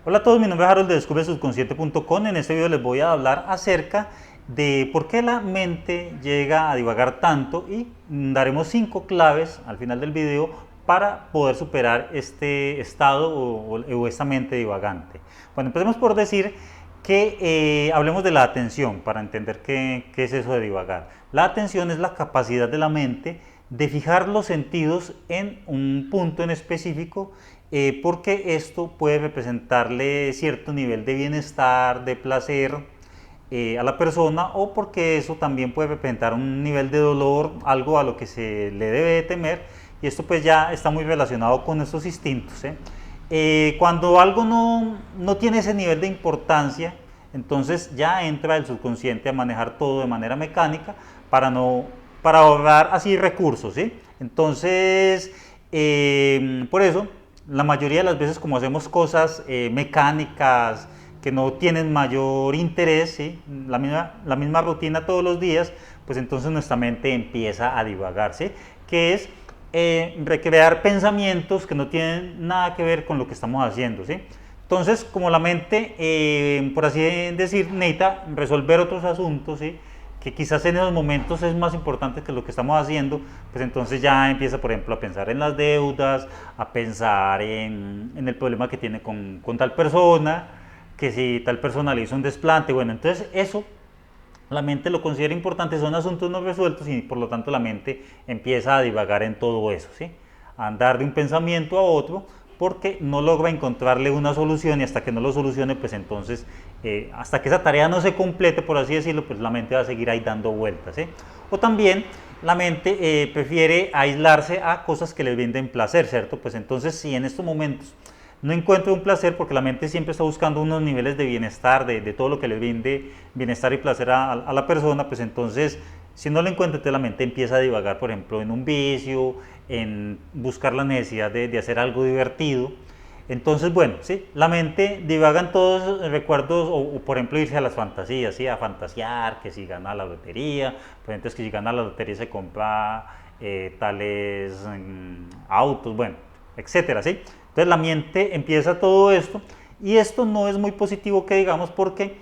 Hola a todos, mi nombre es Harold de DescubreSubconsciente.com. En este video les voy a hablar acerca de por qué la mente llega a divagar tanto y daremos 5 claves al final del video para poder superar este estado o esta mente divagante. Bueno, empecemos por decir que hablemos de la atención para entender qué es eso de divagar. La atención es la capacidad de la mente de fijar los sentidos en un punto en específico, porque esto puede representarle cierto nivel de bienestar, de placer a la persona, o porque eso también puede representar un nivel de dolor, algo a lo que se le debe de temer, y esto pues ya está muy relacionado con estos instintos. Cuando algo no tiene ese nivel de importancia, entonces ya entra el subconsciente a manejar todo de manera mecánica para ahorrar así recursos, ¿sí? Entonces, por eso, la mayoría de las veces como hacemos cosas mecánicas que no tienen mayor interés, ¿sí? la misma rutina todos los días, pues entonces nuestra mente empieza a divagar, ¿sí? Que es recrear pensamientos que no tienen nada que ver con lo que estamos haciendo, ¿sí? Entonces, como la mente, por así decir, necesita resolver otros asuntos, ¿sí? Que quizás en esos momentos es más importante que lo que estamos haciendo, pues entonces ya empieza, por ejemplo, a pensar en las deudas, a pensar en el problema que tiene con tal persona, que si tal persona le hizo un desplante, bueno, entonces eso la mente lo considera importante, son asuntos no resueltos y por lo tanto la mente empieza a divagar en todo eso, ¿sí? A andar de un pensamiento a otro porque no logra encontrarle una solución, y hasta que no lo solucione, pues entonces, hasta que esa tarea no se complete, por así decirlo, pues la mente va a seguir ahí dando vueltas, ¿sí? O también la mente prefiere aislarse a cosas que le brinden placer, ¿cierto? Pues entonces, si en estos momentos no encuentro un placer, porque la mente siempre está buscando unos niveles de bienestar, de todo lo que le brinde bienestar y placer a la persona, pues entonces, si no lo encuentro, entonces la mente empieza a divagar, por ejemplo, en un vicio, en buscar la necesidad de hacer algo divertido. Entonces, bueno, sí, la mente divaga en todos esos recuerdos, o por ejemplo irse a las fantasías, ¿sí? A fantasear, que si gana la lotería, pues entonces que si gana la lotería se compra tales autos, bueno, etcétera, ¿sí? Entonces la mente empieza todo esto, y esto no es muy positivo que digamos, porque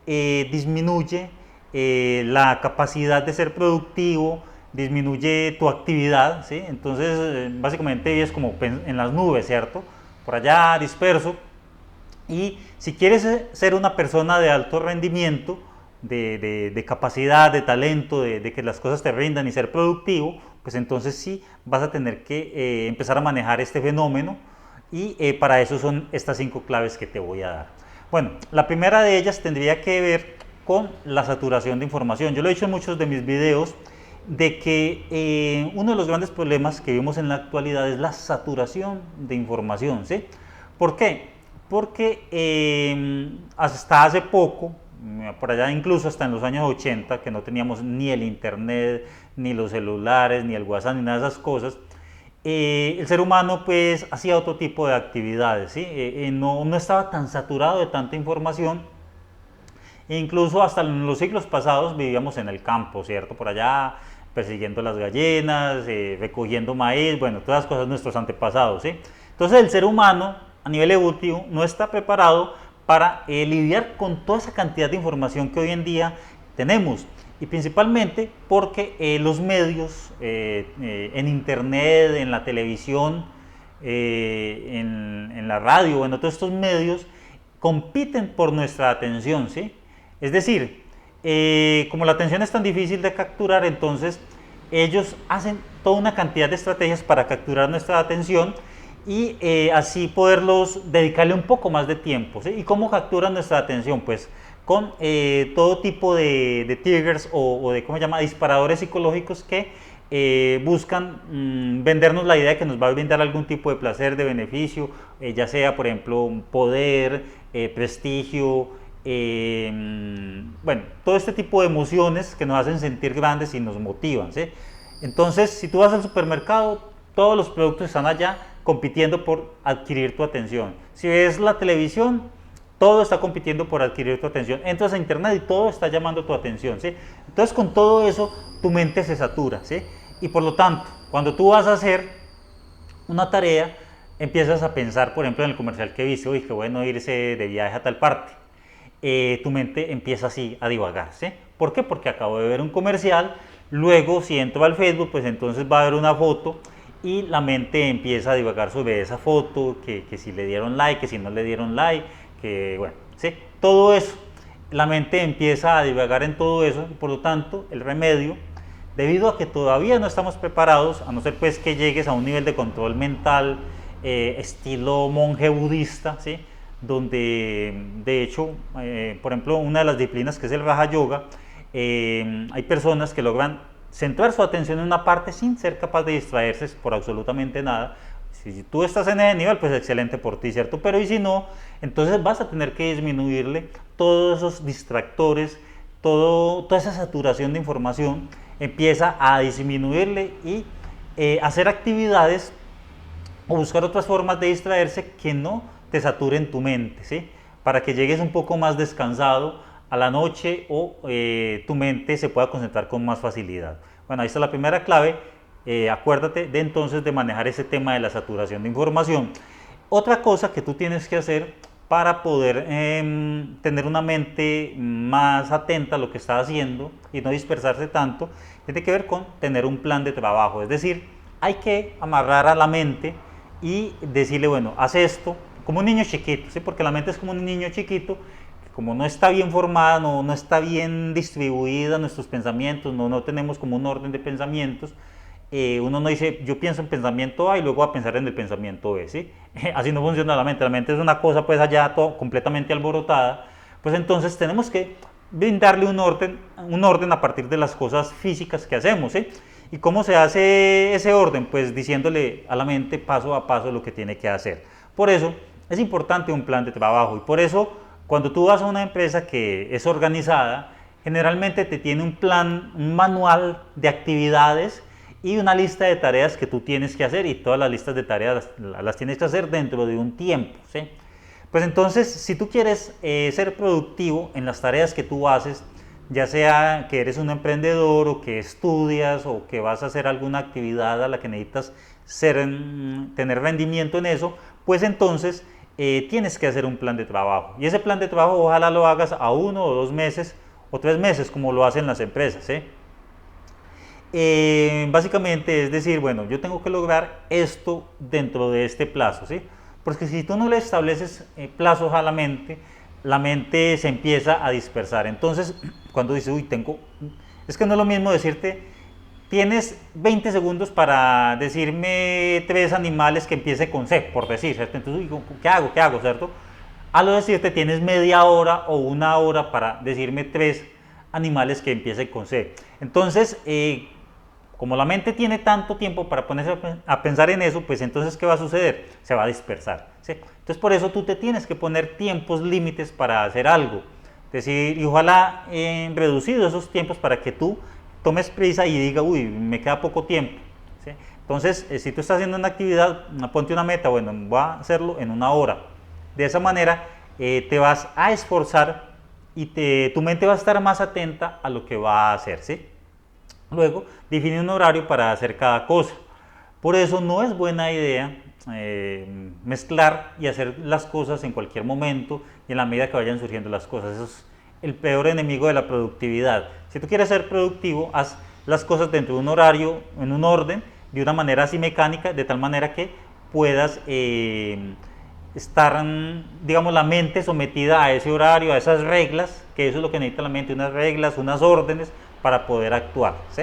disminuye la capacidad de ser productivo, disminuye tu actividad, ¿sí? Entonces básicamente es como en las nubes, ¿cierto? Por allá disperso. Y si quieres ser una persona de alto rendimiento, de capacidad, de talento, de que las cosas te rindan y ser productivo, pues entonces sí vas a tener que empezar a manejar este fenómeno, y para eso son estas 5 claves que te voy a dar. Bueno, la primera de ellas tendría que ver con la saturación de información. Yo lo he dicho en muchos de mis videos, de que uno de los grandes problemas que vivimos en la actualidad es la saturación de información, ¿sí? ¿Por qué? Porque hasta hace poco, por allá incluso hasta en los años 80, que no teníamos ni el internet, ni los celulares, ni el WhatsApp, ni nada de esas cosas, el ser humano pues hacía otro tipo de actividades, ¿sí? No estaba tan saturado de tanta información. E incluso hasta en los siglos pasados vivíamos en el campo, ¿cierto? Por allá persiguiendo las gallinas, recogiendo maíz, bueno, todas las cosas de nuestros antepasados, ¿sí? Entonces el ser humano a nivel evolutivo no está preparado para lidiar con toda esa cantidad de información que hoy en día tenemos, y principalmente porque los medios en internet, en la televisión, en la radio, bueno, todos estos medios compiten por nuestra atención, ¿sí? Es decir, como la atención es tan difícil de capturar, entonces ellos hacen toda una cantidad de estrategias para capturar nuestra atención y así poderlos dedicarle un poco más de tiempo, ¿sí? ¿Y cómo capturan nuestra atención? Pues con todo tipo de triggers o de, ¿cómo se llama?, disparadores psicológicos que buscan vendernos la idea de que nos va a brindar algún tipo de placer, de beneficio, ya sea, por ejemplo, poder, prestigio, bueno, todo este tipo de emociones que nos hacen sentir grandes y nos motivan, ¿sí? Entonces, si tú vas al supermercado, todos los productos están allá compitiendo por adquirir tu atención. Si ves la televisión, todo está compitiendo por adquirir tu atención. Entras a internet y todo está llamando tu atención, ¿sí? Entonces, con todo eso, tu mente se satura, ¿sí? Y por lo tanto, cuando tú vas a hacer una tarea, empiezas a pensar, por ejemplo, en el comercial que viste, uy, qué bueno irse de viaje a tal parte. Tu mente empieza así a divagar, ¿sí? ¿Por qué? Porque acabo de ver un comercial, luego si entro al Facebook, pues entonces va a haber una foto y la mente empieza a divagar sobre esa foto, que si le dieron like, que si no le dieron like, que bueno, ¿sí? Todo eso, la mente empieza a divagar en todo eso, y por lo tanto el remedio, debido a que todavía no estamos preparados, a no ser pues que llegues a un nivel de control mental estilo monje budista, ¿sí? Donde de hecho, por ejemplo, una de las disciplinas que es el Raja Yoga, hay personas que logran centrar su atención en una parte sin ser capaz de distraerse por absolutamente nada. Si tú estás en ese nivel, pues excelente por ti, ¿cierto? Pero y si no, entonces vas a tener que disminuirle todos esos distractores, toda esa saturación de información, empieza a disminuirle y hacer actividades o buscar otras formas de distraerse que no te saturen tu mente, ¿sí? Para que llegues un poco más descansado a la noche o tu mente se pueda concentrar con más facilidad. Bueno, ahí está la primera clave. Acuérdate de entonces de manejar ese tema de la saturación de información. Otra cosa que tú tienes que hacer para poder tener una mente más atenta a lo que estás haciendo y no dispersarse tanto, tiene que ver con tener un plan de trabajo. Es decir, hay que amarrar a la mente y decirle, bueno, haz esto, como un niño chiquito, ¿sí? Porque la mente es como un niño chiquito, que como no está bien formada, no está bien distribuida nuestros pensamientos, no tenemos como un orden de pensamientos, uno no dice, yo pienso en pensamiento A y luego va a pensar en el pensamiento B, ¿sí? Así no funciona la mente es una cosa pues allá todo, completamente alborotada, pues entonces tenemos que brindarle un orden a partir de las cosas físicas que hacemos, ¿sí? ¿Y cómo se hace ese orden? Pues diciéndole a la mente paso a paso lo que tiene que hacer. Por eso es importante un plan de trabajo y por eso cuando tú vas a una empresa que es organizada, generalmente te tiene un plan, un manual de actividades y una lista de tareas que tú tienes que hacer y todas las listas de tareas las tienes que hacer dentro de un tiempo, ¿sí? Pues entonces, si tú quieres ser productivo en las tareas que tú haces, ya sea que eres un emprendedor o que estudias o que vas a hacer alguna actividad a la que necesitas tener rendimiento en eso, pues entonces tienes que hacer un plan de trabajo. Y ese plan de trabajo ojalá lo hagas a 1 o 2 meses o 3 meses como lo hacen las empresas, ¿eh? Básicamente es decir, bueno, yo tengo que lograr esto dentro de este plazo, ¿sí? Porque si tú no le estableces plazos a la mente se empieza a dispersar. Entonces, cuando dices, uy, es que no es lo mismo decirte, tienes 20 segundos para decirme 3 animales que empiece con C, por decir, ¿cierto? Entonces, uy, ¿qué hago? ¿Qué hago? ¿Cierto? A lo decirte, tienes media hora o 1 hora para decirme 3 animales que empiecen con C. Entonces, como la mente tiene tanto tiempo para ponerse a pensar en eso, pues entonces, ¿qué va a suceder? Se va a dispersar, ¿sí? Entonces, por eso tú te tienes que poner tiempos límites para hacer algo. Es decir, y ojalá reducido esos tiempos para que tú tomes prisa y diga, uy, me queda poco tiempo, ¿sí? Entonces, si tú estás haciendo una actividad, ponte una meta, bueno, voy a hacerlo en 1 hora. De esa manera, te vas a esforzar y tu mente va a estar más atenta a lo que va a hacer, ¿sí? Luego, define un horario para hacer cada cosa. Por eso no es buena idea mezclar y hacer las cosas en cualquier momento y en la medida que vayan surgiendo las cosas. Eso es el peor enemigo de la productividad. Si tú quieres ser productivo, haz las cosas dentro de un horario, en un orden, de una manera así mecánica, de tal manera que puedas estar, digamos, la mente sometida a ese horario, a esas reglas, que eso es lo que necesita la mente, unas reglas, unas órdenes para poder actuar, ¿sí?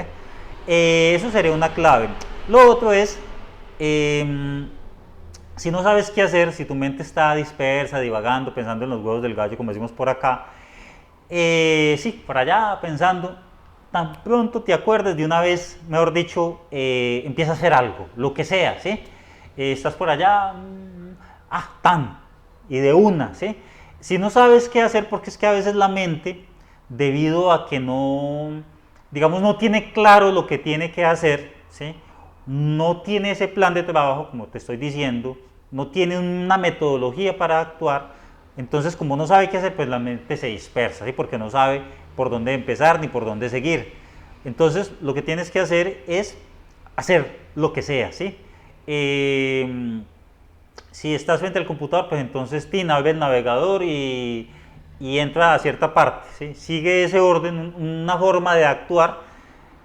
Eso sería una clave. Lo otro es, si no sabes qué hacer, si tu mente está dispersa, divagando, pensando en los huevos del gallo, como decimos por acá, sí, por allá pensando, tan pronto te acuerdes de una vez, mejor dicho, empieza a hacer algo, lo que sea, ¿sí? Estás por allá, tan, y de una, ¿sí? Si no sabes qué hacer, porque es que a veces la mente, debido a que no, digamos, no tiene claro lo que tiene que hacer, ¿sí? No tiene ese plan de trabajo, como te estoy diciendo, no tiene una metodología para actuar, entonces como no sabe qué hacer, pues la mente se dispersa, ¿sí? Porque no sabe por dónde empezar ni por dónde seguir. Entonces lo que tienes que hacer es hacer lo que sea, ¿sí? si estás frente al computador, pues entonces abre el navegador y entra a cierta parte, ¿sí? Sigue ese orden, una forma de actuar,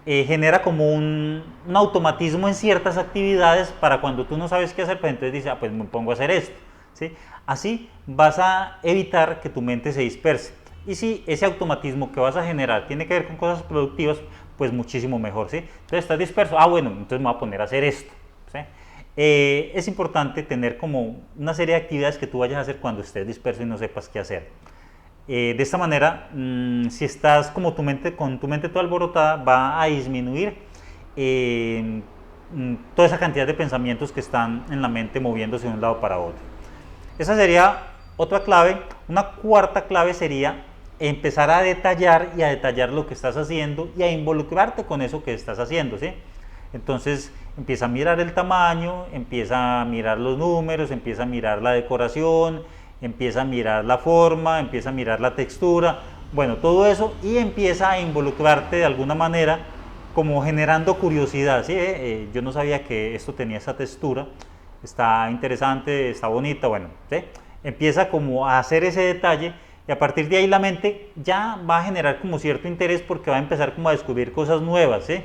genera como un automatismo en ciertas actividades para cuando tú no sabes qué hacer, pues entonces dices, pues me pongo a hacer esto, ¿sí? Así vas a evitar que tu mente se disperse. Y si ese automatismo que vas a generar tiene que ver con cosas productivas, pues muchísimo mejor, ¿sí? Entonces estás disperso, bueno, entonces me voy a poner a hacer esto, ¿sí? Es importante tener como una serie de actividades que tú vayas a hacer cuando estés disperso y no sepas qué hacer. De esta manera, si estás como con tu mente toda alborotada, va a disminuir toda esa cantidad de pensamientos que están en la mente moviéndose de un lado para otro. Esa sería otra clave. Una cuarta clave sería empezar a detallar lo que estás haciendo y a involucrarte con eso que estás haciendo, ¿sí? Entonces empieza a mirar el tamaño, empieza a mirar los números, empieza a mirar la decoración, empieza a mirar la forma, empieza a mirar la textura, bueno, todo eso, y empieza a involucrarte de alguna manera como generando curiosidad, ¿sí? Yo no sabía que esto tenía esa textura, está interesante, está bonita, bueno, ¿sí? Empieza como a hacer ese detalle y a partir de ahí la mente ya va a generar como cierto interés porque va a empezar como a descubrir cosas nuevas, ¿sí?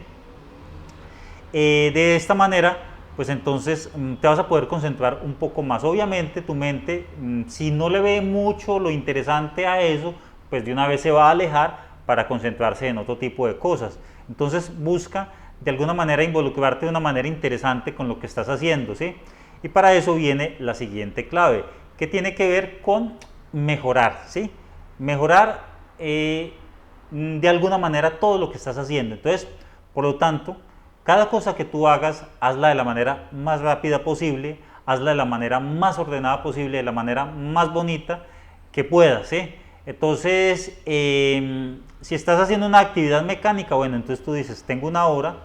De esta manera, pues entonces te vas a poder concentrar un poco más. Obviamente tu mente, si no le ve mucho lo interesante a eso, pues de una vez se va a alejar para concentrarse en otro tipo de cosas. Entonces busca de alguna manera involucrarte de una manera interesante con lo que estás haciendo, ¿sí? Y para eso viene la siguiente clave, que tiene que ver con mejorar, ¿sí? Mejorar de alguna manera todo lo que estás haciendo. Entonces, por lo tanto, cada cosa que tú hagas, hazla de la manera más rápida posible, hazla de la manera más ordenada posible, de la manera más bonita que puedas, ¿sí? Entonces, si estás haciendo una actividad mecánica, bueno, entonces tú dices, tengo una hora,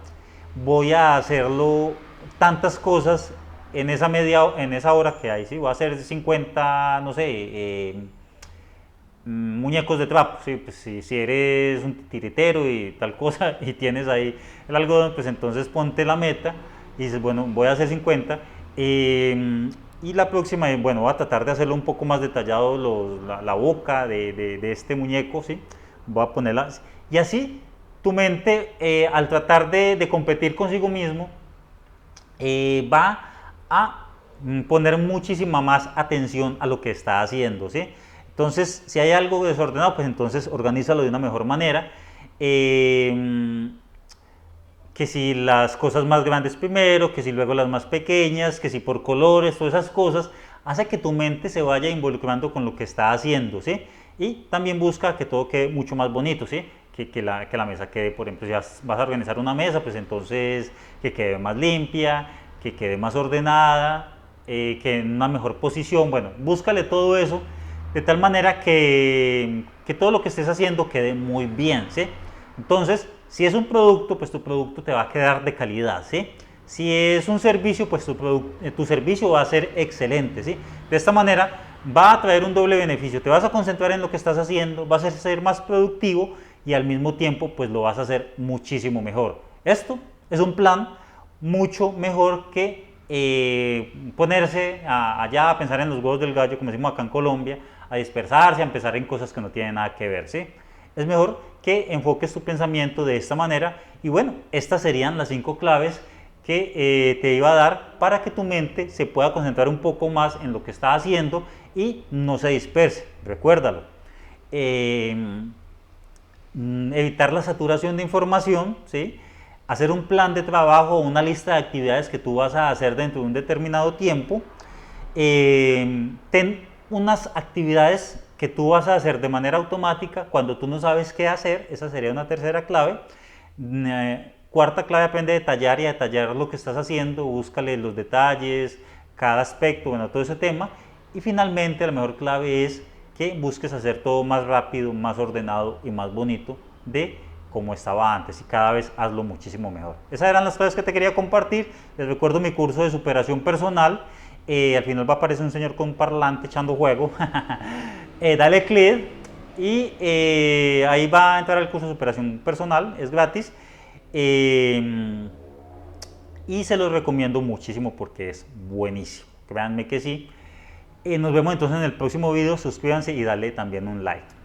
voy a hacerlo tantas cosas en esa hora que hay, ¿sí? Voy a hacer 50, no sé, muñecos de trapo, ¿sí? Pues si eres un tiritero y tal cosa y tienes ahí el algodón, pues entonces ponte la meta y dices, bueno, voy a hacer 50 y la próxima, bueno, voy a tratar de hacerlo un poco más detallado la boca de este muñeco, ¿sí? Voy a ponerla, y así tu mente al tratar de competir consigo mismo va a poner muchísima más atención a lo que está haciendo, ¿sí? Entonces, si hay algo desordenado, pues entonces organízalo de una mejor manera. Que si las cosas más grandes primero, que si luego las más pequeñas, que si por colores, todas esas cosas, hace que tu mente se vaya involucrando con lo que está haciendo, ¿sí? Y también busca que todo quede mucho más bonito, ¿sí? Que la mesa quede, por ejemplo, si vas a organizar una mesa, pues entonces que quede más limpia, que quede más ordenada, que en una mejor posición. Bueno, búscale todo eso de tal manera que todo lo que estés haciendo quede muy bien, ¿sí? Entonces, si es un producto, pues tu producto te va a quedar de calidad, ¿sí? Si es un servicio, pues tu servicio va a ser excelente, ¿sí? De esta manera va a traer un doble beneficio. Te vas a concentrar en lo que estás haciendo, vas a ser más productivo y al mismo tiempo, pues lo vas a hacer muchísimo mejor. Esto es un plan mucho mejor que ponerse allá a pensar en los huevos del gallo, como decimos acá en Colombia, a dispersarse, a empezar en cosas que no tienen nada que ver, ¿sí? Es mejor que enfoques tu pensamiento de esta manera y bueno, estas serían las 5 claves que te iba a dar para que tu mente se pueda concentrar un poco más en lo que está haciendo y no se disperse. Recuérdalo. Evitar la saturación de información, ¿sí? Hacer un plan de trabajo o una lista de actividades que tú vas a hacer dentro de un determinado tiempo. Ten unas actividades que tú vas a hacer de manera automática cuando tú no sabes qué hacer. Esa sería una tercera clave. Cuarta clave, aprende a detallar y a detallar lo que estás haciendo. Búscale los detalles, cada aspecto, bueno, todo ese tema. Y finalmente la mejor clave es que busques hacer todo más rápido, más ordenado y más bonito de como estaba antes, y cada vez hazlo muchísimo mejor. Esas eran las claves que te quería compartir. Les recuerdo mi curso de superación personal. Al final va a aparecer un señor con parlante echando juego. Dale clic y ahí va a entrar el curso de superación personal, es gratis. Y se los recomiendo muchísimo porque es buenísimo. créanme que sí. Nos vemos entonces en el próximo video, suscríbanse y dale también un like.